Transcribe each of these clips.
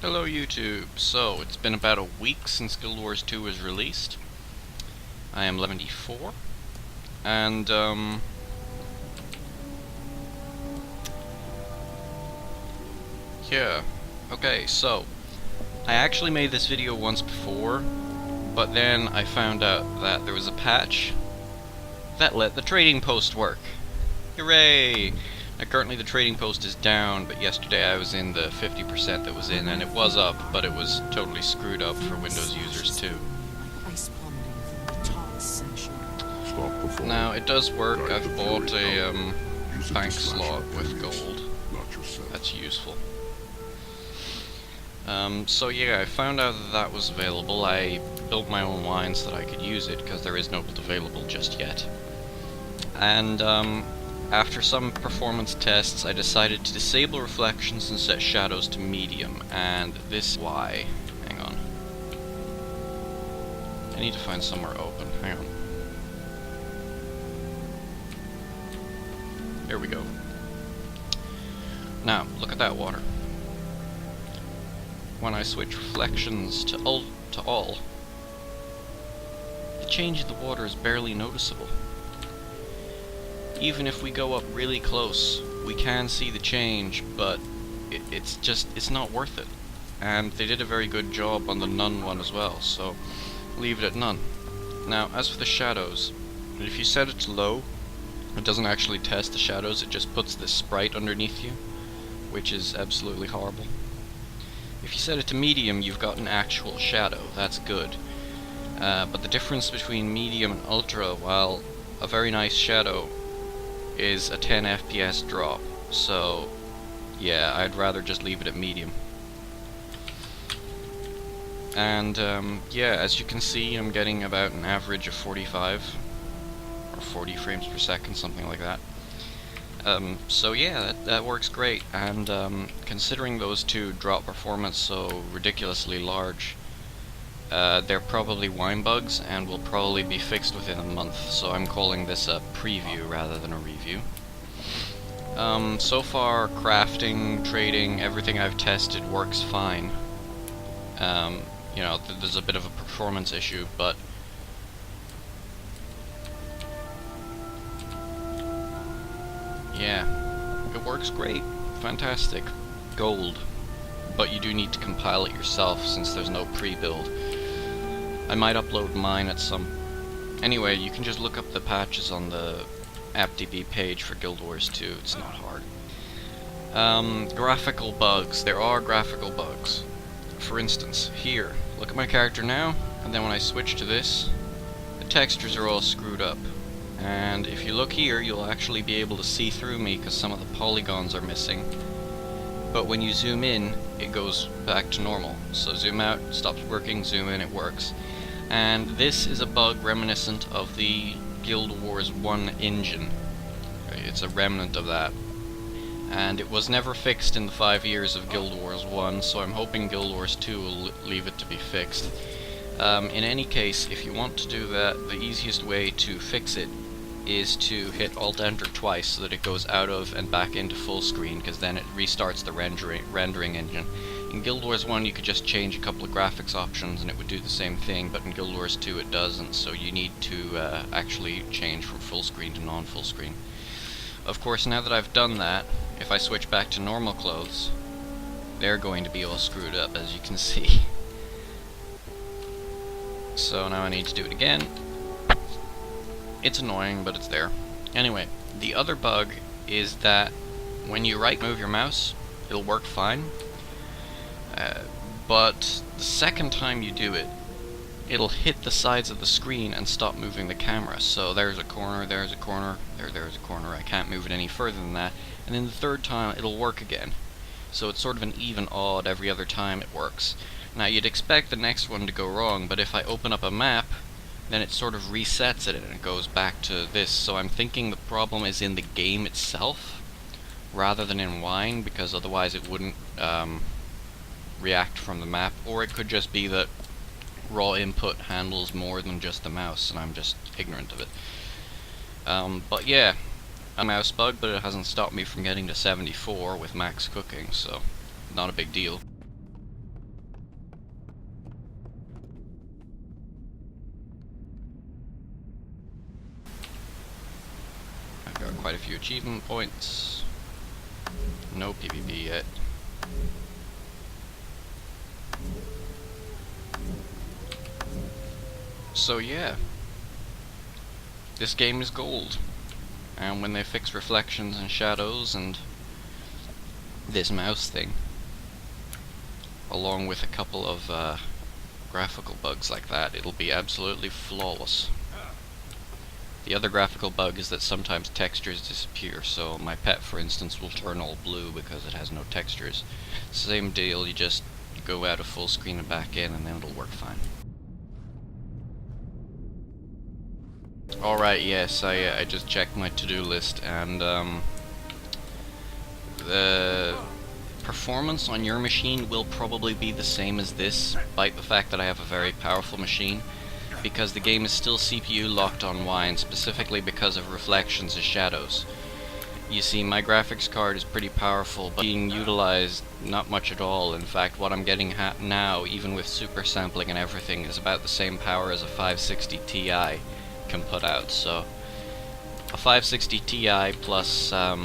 Hello YouTube! So, it's been about a week since Guild Wars 2 was released. I am level 74, and yeah. Okay, so, I actually made this video once before, but then I found out that there was a patch that let the trading post work. Hooray! Now, currently the trading post is down, but yesterday I was in the 50% that was in, and it was up, but it was totally screwed up for Windows users too. Now, it does work. I've bought a bank slot with gold. That's useful. So yeah, I found out that that was available. I built my own line so that I could use it, because there is no build available just yet. And after some performance tests, I decided to disable reflections and set shadows to medium, and this is why. Hang on. I need to find somewhere open. Hang on. There we go. Now, look at that water. When I switch reflections to all, the change in the water is barely noticeable. Even if we go up really close, we can see the change, but it's not worth it. And they did a very good job on the none one as well, so leave it at none. Now, as for the shadows, if you set it to low, it doesn't actually test the shadows, it just puts this sprite underneath you, which is absolutely horrible. If you set it to medium, you've got an actual shadow. That's good. But the difference between medium and ultra, while a very nice shadow, is a 10 FPS drop. So, yeah, I'd rather just leave it at medium. And, yeah, as you can see, I'm getting about an average of 45 or 40 frames per second, something like that. So yeah, that works great, and considering those two drop performance so ridiculously large, they're probably wine bugs and will probably be fixed within a month, so I'm calling this a preview rather than a review. So far, crafting, trading, everything I've tested works fine. You know, there's a bit of a performance issue, but yeah, it works great. Fantastic. Gold. But you do need to compile it yourself since there's no pre-build. I might upload mine at some... Anyway, you can just look up the patches on the AppDB page for Guild Wars 2. It's not hard. Graphical bugs. There are graphical bugs. For instance, here. Look at my character now, and then when I switch to this, the textures are all screwed up. And if you look here, you'll actually be able to see through me because some of the polygons are missing. But when you zoom in, it goes back to normal. So zoom out, it stops working, zoom in, it works. And this is a bug reminiscent of the Guild Wars 1 engine. It's a remnant of that. And it was never fixed in the 5 years of Guild Wars 1, so I'm hoping Guild Wars 2 will leave it to be fixed. In any case, if you want to do that, the easiest way to fix it is to hit Alt-Enter twice so that it goes out of and back into full screen, because then it restarts the rendering engine. In Guild Wars 1 you could just change a couple of graphics options and it would do the same thing, but in Guild Wars 2 it doesn't, so you need to actually change from full screen to non-full screen. Of course, now that I've done that, if I switch back to normal clothes, they're going to be all screwed up, as you can see. So now I need to do it again. It's annoying, but it's there. Anyway, the other bug is that when you right move your mouse, it'll work fine. But the second time you do it, it'll hit the sides of the screen and stop moving the camera. So there's a corner, there's a corner, there's a corner, I can't move it any further than that. And then the third time, it'll work again. So it's sort of an even odd every other time it works. Now you'd expect the next one to go wrong, but if I open up a map, then it sort of resets it and it goes back to this. So I'm thinking the problem is in the game itself, rather than in Wine, because otherwise it wouldn't react from the map. Or it could just be that raw input handles more than just the mouse, and I'm just ignorant of it. But yeah, a mouse bug, but it hasn't stopped me from getting to 74 with max cooking, so not a big deal. quite a few achievement points. No PvP yet. So yeah, this game is gold. And when they fix reflections and shadows and this mouse thing, along with a couple of graphical bugs like that, it'll be absolutely flawless. The other graphical bug is that sometimes textures disappear, so my pet, for instance, will turn all blue because it has no textures. Same deal, you just go out of full screen and back in, and then it'll work fine. Alright, yes, I just checked my to-do list, and the performance on your machine will probably be the same as this, despite the fact that I have a very powerful machine, because the game is still CPU locked on Y, and specifically because of reflections and shadows. You see, my graphics card is pretty powerful, but being utilized not much at all. In fact, what I'm getting now, even with super sampling and everything, is about the same power as a 560 Ti can put out. So a 560 Ti plus a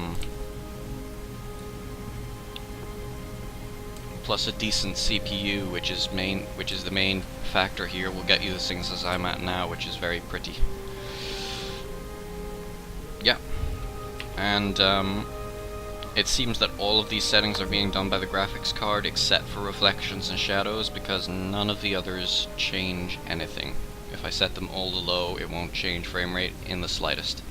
decent CPU, which is the main factor here, will get you the things as I'm at now, which is very pretty. Yeah, and it seems that all of these settings are being done by the graphics card except for reflections and shadows, because none of the others change anything. If I set them all to low, it won't change frame rate in the slightest.